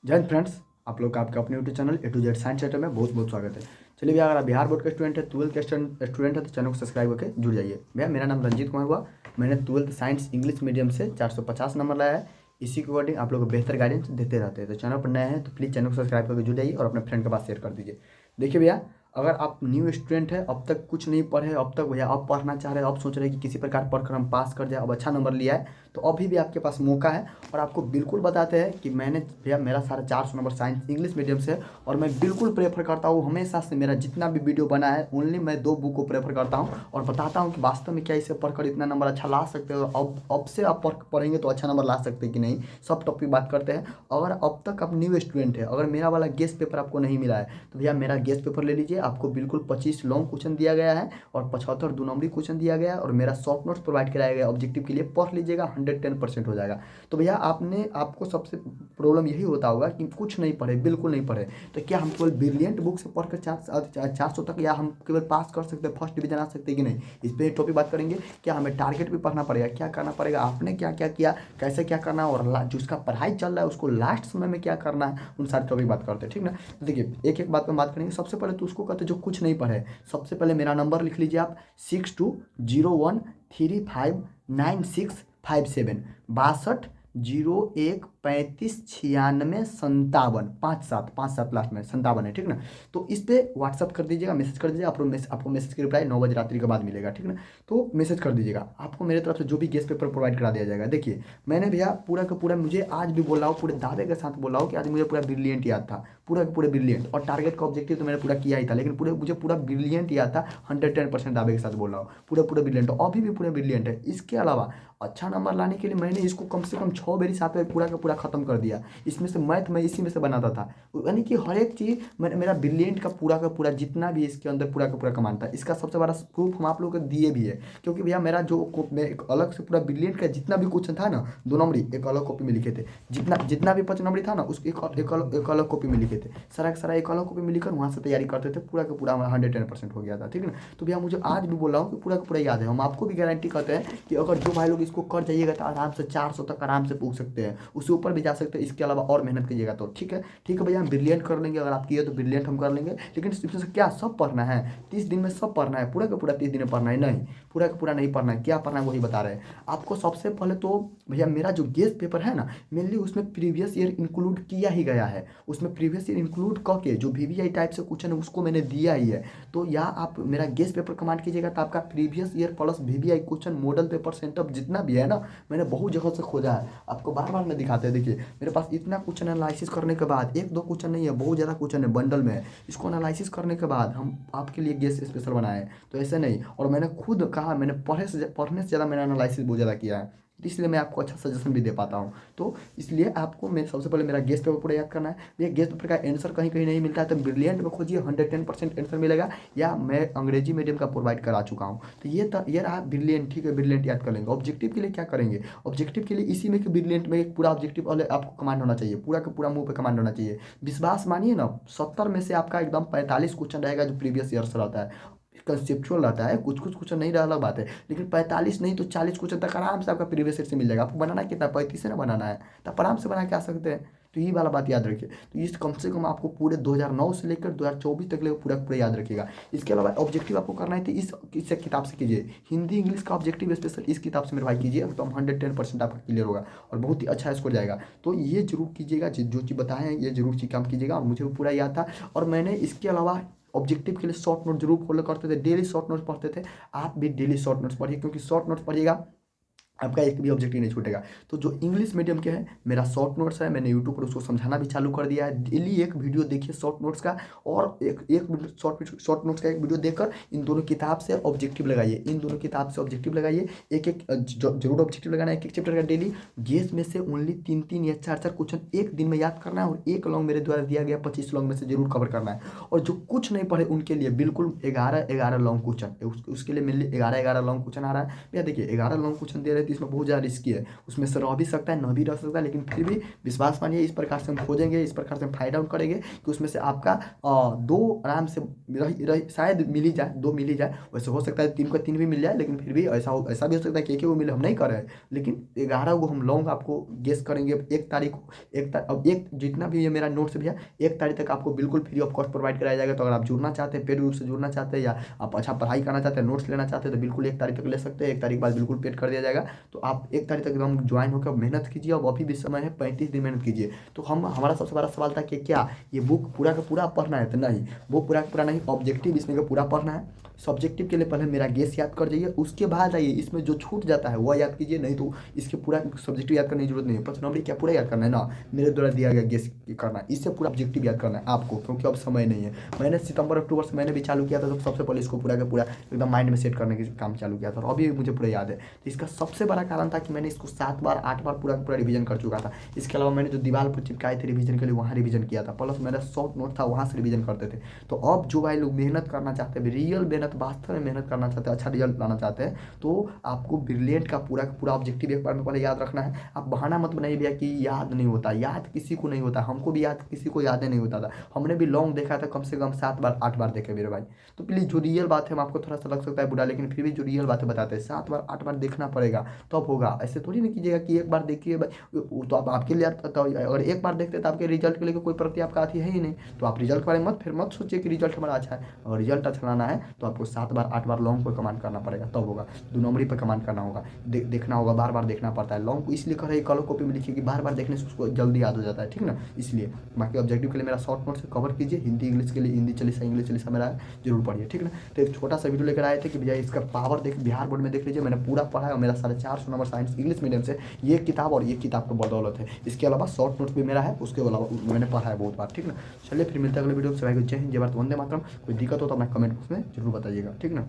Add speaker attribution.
Speaker 1: जय हिंद फ्रेंड्स, आप लोग का आपका अपने YouTube channel A to Z science centre में बहुत बहुत स्वागत है। चलिए भैया, अगर आप बिहार बोर्ड के स्टूडेंट है, ट्वेल्थ के स्टूडेंट है तो चैनल को सब्सक्राइब करके जुड़ जाइए। भैया मेरा नाम रंजीत कुमार हुआ। मैंने ट्वेल्थ साइंस इंग्लिश मीडियम से 450 नंबर लाया है। इसी के अकॉर्डिंग आप लोग को बेहतर गाइडेंस देते रहते हैं। तो चैनल पर नए हैं तो प्लीज़ चैनल को सब्सक्राइब करके जुड़ जाइए और अपने फ्रेंड के पास शेयर कर दीजिए। देखिए भैया, अगर आप न्यू स्टूडेंट है, अब तक कुछ नहीं पढ़े, अब तक भैया अब पढ़ना चाह रहे हैं, अब सोच रहे हैं कि किसी प्रकार पढ़कर हम पास कर जाए, अब अच्छा नंबर लिया है, तो अभी भी आपके पास मौका है। और आपको बिल्कुल बताते हैं कि मैंने भैया मेरा 450 नंबर साइंस इंग्लिश मीडियम से है और मैं बिल्कुल प्रेफर करता हूँ, हमेशा से मेरा जितना भी वीडियो बना है ओनली मैं 2 बुक को प्रेफर करता हूँ और बताता हूँ कि वास्तव में क्या इसे पढ़कर इतना नंबर अच्छा ला सकते हो। अब से आप पढ़ेंगे तो अच्छा नंबर ला सकते हैं कि नहीं, सब टॉपिक बात करते हैं। अगर अब तक आप न्यू स्टूडेंट है, अगर मेरा वाला गेस्ट पेपर आपको नहीं मिला है तो भैया मेरा गेस्ट पेपर ले लीजिए। आपको बिल्कुल 25 लॉन्ग क्वेश्चन दिया गया है और 75 दो नंबरी क्वेश्चन दिया गया है और मेरा शॉर्ट नोट्स प्रोवाइड कराया गया ऑब्जेक्टिव के लिए। पढ़ लीजिएगा, 110% हो जाएगा। तो भैया आपको सबसे प्रॉब्लम यही होता होगा कि कुछ नहीं पढ़े, बिल्कुल नहीं पढ़े, तो क्या हम केवल ब्रिलियंट बुक से पढ़कर 400 तक या हम केवल पास कर सकते हैं, फर्स्ट डिवीजन आ सकते हैं कि नहीं, इस पर टॉपिक बात करेंगे। क्या हमें टारगेट भी पढ़ना पड़ेगा, क्या करना पड़ेगा, आपने क्या क्या किया, कैसे क्या करना है, और जो उसका पढ़ाई चल रहा है उसको लास्ट समय में क्या करना है, उन सारे टॉपिक बात करते हैं, ठीक ना। तो देखिए एक एक बात पर बात करेंगे। सबसे पहले तो उसको कहते हैं जो कुछ नहीं पढ़े। सबसे पहले मेरा नंबर लिख लीजिए आप, 6201359657, 6201359657, 57 लास्ट में 57 है, ठीक ना। तो इस पे व्हाट्सअप कर दीजिएगा, मैसेज कर दीजिएगा। आपको मैसेज की रिप्लाई 9 बजे रात्रि के बाद मिलेगा, ठीक ना। तो मैसेज कर दीजिएगा, आपको मेरे तरफ से जो भी गेस्ट पेपर प्रोवाइड करा दिया जाएगा। देखिए मैंने भैया पूरा का पूरा, मुझे आज भी बोल रहा हूँ, पूरे दावे के साथ बोल रहा हूँ कि आज मुझे पूरा ब्रिलियंट याद था, पूरा का पूरा ब्रिलियंट। और टारगेट का ऑब्जेक्टिव तो मैंने पूरा किया ही था, लेकिन मुझे पूरा ब्रिलियंट याद था। 110% दावे के साथ बोल रहा हूँ, पूरा पूरा ब्रिलियंट, अभी भी पूरा ब्रिलियंट है। इसके अलावा अच्छा नंबर लाने के लिए मैंने इसको कम से कम 6 बारी 7 बार पूरा का पूरा खत्म कर दिया। इसमें से मैथ मैं इसी में से बनाता था, यानी कि हर एक चीज़ मैंने, मेरा ब्रिलियंट का पूरा जितना भी इसके अंदर पूरा का पूरा कमान था। इसका सबसे बड़ा प्रूफ हम आप लोगों को दिए भी है, क्योंकि भैया मेरा मैं एक अलग से पूरा ब्रिलियंट का जितना भी क्वेश्चन था ना, 2 नंबरी एक अलग कॉपी में लिखे थे। जितना जितना भी 5 नंबरी था ना, उस एक अलग कॉपी में लिखे थे। सारा का सारा एक अलग कॉपी में लिखकर वहाँ से तैयारी करते थे। पूरा का पूरा हमारा 110% हो गया था, ठीक है ना। तो भैया मुझे आज भी बोल रहा हूँ कि पूरा का पूरा याद है। हम आपको भी गारंटी करते हैं कि अगर जो भाई लोग इसको कर जाइएगा तो आराम से 400 तक आराम से पूछ सकते हैं, उससे ऊपर भी जा सकते हैं। इसके अलावा और मेहनत कीजिएगा तो ठीक है, ठीक है भैया, हम ब्रिलियंट कर लेंगे। अगर आप किए तो ब्रिलियंट हम कर लेंगे, लेकिन इसमें से क्या सब पढ़ना है 30 दिन में? सब पढ़ना है पूरा का पूरा 30 दिन में पढ़ना है? नहीं, पूरा का पूरा नहीं पढ़ना है। क्या पढ़ना है वही बता रहे हैं आपको। सबसे पहले तो भैया मेरा जो गेस्ट पेपर है ना, मेनली उसमें प्रीवियस ईयर इंक्लूड किया ही गया है। उसमें प्रीवियस ईयर इंक्लूड करके जो वीवीआई टाइप से क्वेश्चन है उसको मैंने दिया ही है। तो या आप मेरा गेस्ट पेपर कमांड कीजिएगा तो आपका previous year plus VVI question model paper centre जितना भी है ना, मैंने बहुत जगह से खोजा है। आपको बार बार मैं दिखाते हैं। देखिए मेरे पास इतना क्वेश्चन एनालिसिस करने के बाद, एक दो क्वेश्चन नहीं है, बहुत ज़्यादा क्वेश्चन है बंडल में। इसको एनालिसिस करने के बाद हम आपके लिए गेस्ट स्पेशल बनाए हैं, तो ऐसे नहीं। और मैंने खुद कहा, मैंने पढ़ने से ज़्यादा मैंने एनालिसिस बहुत ज़्यादा किया है, तो इसलिए मैं आपको अच्छा सजेशन भी दे पाता हूँ। तो इसलिए आपको मैं सबसे पहले मेरा गेस्ट पेपर पूरा याद करना है। ये गेस्ट पेपर का आंसर कहीं कहीं नहीं मिलता है तो ब्रिलियंट में खोजिए, 110% आंसर मिलेगा। या मैं अंग्रेजी मीडियम का प्रोवाइड करा चुका हूँ। तो ये रहा ब्रिलियंट, ठीक है, ब्रिलियंट याद कर लेंगे। ऑब्जेक्टिव के लिए क्या करेंगे? ऑब्जेक्टिव के लिए इसी में कि ब्रिलियंट में एक पूरा ऑब्जेक्टिव वाले आपको कमांड होना चाहिए, पूरा का पूरा मुंह पे कमांड होना चाहिए। विश्वास मानिए ना, 70 में से आपका एकदम 45 क्वेश्चन रहेगा जो प्रीवियस ईयर से रहता है, कंसेप्चुअल रहता है। कुछ कुछ क्वेश्चन नहीं रहा अलग बात है, लेकिन 45 नहीं तो 40 क्वेश्चन तक आराम से आपका प्रीवियस ईयर से मिल जाएगा। आपको बनाना कितना, 35 से ना बनाना है, तो आप आराम से बना के आ सकते हैं। तो ये वाला बात याद रखिए। तो इस कम से कम आपको पूरे 2009 से लेकर 2024 तक ले पूरा पूरा याद रखिएगा। इसके अलावा ऑब्जेक्टिव आपको करना है तो इस किताब से कीजिए। हिंदी इंग्लिश का ऑब्जेक्टिव स्पेशल इस किताब से मेरे भाई कीजिए, तो 110% आपका क्लियर होगा और बहुत ही अच्छा स्कोर जाएगा। तो ये जरूर कीजिएगा, जो चीज़ बताए हैं ये जरूर चीज़ काम कीजिएगा। और मुझे भी पूरा याद था। और मैंने इसके अलावा ऑब्जेक्टिव के लिए शॉर्ट नोट जरूर फॉलो करते थे, डेली शॉर्ट नोट्स पढ़ते थे। आप भी डेली शॉर्ट नोट्स पढ़िए, क्योंकि शॉर्ट नोट्स पढ़िएगा आपका एक भी ऑब्जेक्टिव नहीं छूटेगा। तो जो इंग्लिश मीडियम के हैं, मेरा शॉर्ट नोट्स है, मैंने यूट्यूब पर उसको समझाना भी चालू कर दिया है। डेली एक वीडियो देखिए शॉर्ट नोट्स का, और एक एक शॉर्ट नोट्स का एक वीडियो देखकर इन दोनों किताब से ऑब्जेक्टिव लगाइए। इन दोनों किताब से ऑब्जेक्टिव लगाइए, एक एक जरूर ऑब्जेक्टिव लगाना है, एक एक चैप्टर का डेली। गेस में से ओनली 3-3 या 4-4 क्वेश्चन एक दिन में याद करना है, और एक लॉन्ग मेरे द्वारा दिया गया 25 लॉन्ग में से जरूर कवर करना है। और जो कुछ नहीं पढ़े उनके लिए बिल्कुल 11-11 लॉन्ग क्वेश्चन, उसके लिए मेनली 11-11 लॉन्ग क्वेश्चन आ रहा है। भैया देखिए 11 लॉन्ग क्वेश्चन दे रहे तो इसमें बहुत ज़्यादा रिस्की है, उसमें से रह भी सकता है, न भी रह सकता है, लेकिन फिर भी विश्वास मानिए इस प्रकार से हम खोजेंगे, इस प्रकार से हम फाइंड आउट करेंगे कि उसमें से आपका 2 आराम से शायद मिल ही जाए, 2 मिल ही जाए। वैसे हो सकता है 3 का 3 भी मिल जाए, लेकिन फिर भी ऐसा भी हो सकता है कि एक ही वो मिले, हम नहीं कर रहे हैं, लेकिन 11 को हम लॉन्ग आपको गेस करेंगे 1 तारीख को। अब एक जितना भी ये मेरा नोट्स भी है 1 तारीख तक आपको बिल्कुल फ्री ऑफ कॉस्ट प्रोवाइड कराया जाएगा। तो अगर आप जुड़ना चाहते हैं, पेड रूप से जुड़ना चाहते हैं, या आप अच्छा पढ़ाई करना चाहते हैं, नोट्स लेना चाहते हैं, तो बिल्कुल 1 तारीख तक ले सकते हैं। 1 तारीख बाद बिल्कुल पेड कर दिया जाएगा। तो आप 1 तारीख तक एकदम ज्वाइन होकर मेहनत कीजिए। अब अभी भी समय है, 35 दिन मेहनत कीजिए। तो हमारा सबसे बड़ा सवाल था कि क्या ये बुक पूरा का पूरा पढ़ना है? तो नहीं, वो पूरा का पूरा नहीं, ऑब्जेक्टिव इसमें का पूरा पढ़ना है। सब्जेक्टिव के लिए पहले मेरा गेस याद कर जाइए, उसके बाद आइए इसमें जो छूट जाता है वह याद कीजिए, नहीं तो इसके पूरा सब्जेक्टिव याद करने की जरूरत नहीं है। 5 नंबर क्या पूरा याद करना है ना, मेरे द्वारा दिया गया गेस करना है, इससे पूरा ऑब्जेक्टिव याद करना है आपको, क्योंकि अब समय नहीं है। मैंने सितंबर अक्टूबर से मैंने भी चालू किया था, तो सबसे पहले इसको पूरा का पूरा एकदम माइंड में सेट करने का काम चालू किया था, और अभी मुझे पूरा याद है। तो इसका सबसे बड़ा कारण था कि मैंने इसको 7 बार 8 बार पूरा का पूरा रिवीजन कर चुका था। इसके अलावा मैंने जो दीवार पर चिपकाए थे रिवीजन के लिए, वहाँ रिवीजन किया था, प्लस मेरा शॉर्ट नोट था, वहाँ से रिवीजन करते थे। तो अब जो भाई लोग मेहनत करना चाहते हैं, रियल मेहनत, वास्तव में मेहनत करना चाहते हैं, अच्छा रिजल्ट लाना चाहते हैं, तो आपको ब्रिलियंट का पूरा ऑब्जेक्टिव एक बार में पहले याद रखना है। आप बहाना मत बनाइए भैया कि याद नहीं होता, याद किसी को नहीं होता, हमको भी याद किसी को याद नहीं होता था। हमने भी लॉन्ग देखा था, कम से कम 7 बार 8 बार देखे मेरे भाई। तो प्लीज़ जो रियल बात है, हम आपको थोड़ा सा लग सकता है बुरा, लेकिन फिर भी जो रियल बातें बताते हैं, 7 बार 8 बार देखना पड़ेगा तब होगा। ऐसे थोड़ी ना कीजिएगा कि एक बार देखिए भाई, वो तो आप आपके लिए तो अगर एक बार देखते तो आपके रिजल्ट के लिए कोई प्रति आपका आती है ही नहीं। तो आप रिजल्ट के बारे में फिर मत सोचिए कि रिजल्ट हमारा अच्छा है। और रिजल्ट अच्छा लाना है तो आपको 7 बार 8 बार लॉन्ग पर कमांड करना पड़ेगा, तब होगा। 2 नंबरी पर कमांड करना होगा, देखना होगा, बार बार देखना पड़ता है। लॉन्ग को इसलिए कर रहे हैं, कलर कॉपी में लिखिए कि बार बार देखने से उसको जल्दी याद हो जाता है, ठीक ना, इसलिए। बाकी ऑब्जेक्टिव के लिए मेरा शॉर्ट नोट से कवर कीजिए, हिंदी इंग्लिश के लिए हिंदी चालीसा इंग्लिश चालीसा मेरा जरूर पढ़िए, ठीक ना। तो एक छोटा सा वीडियो लेकर आए थे कि भैया इसका पावर देख, बिहार बोर्ड में देख लीजिए, मैंने पूरा पढ़ा है, और मेरा 450 नंबर साइंस इंग्लिश मीडियम से ये किताब और ये किताब की बदौलत है। इसके अलावा शॉर्ट नोट भी मेरा है, उसके अलावा मैंने पढ़ा है बहुत बार, ठीक ना। चलिए फिर मिलते हैं अगले वीडियो में। सभी को जय हिंद, जय भारत, वंदे मातरम। कोई दिक्कत हो तो अपना कमेंट बॉक्स में जरूर बताइएगा, ठीक ना।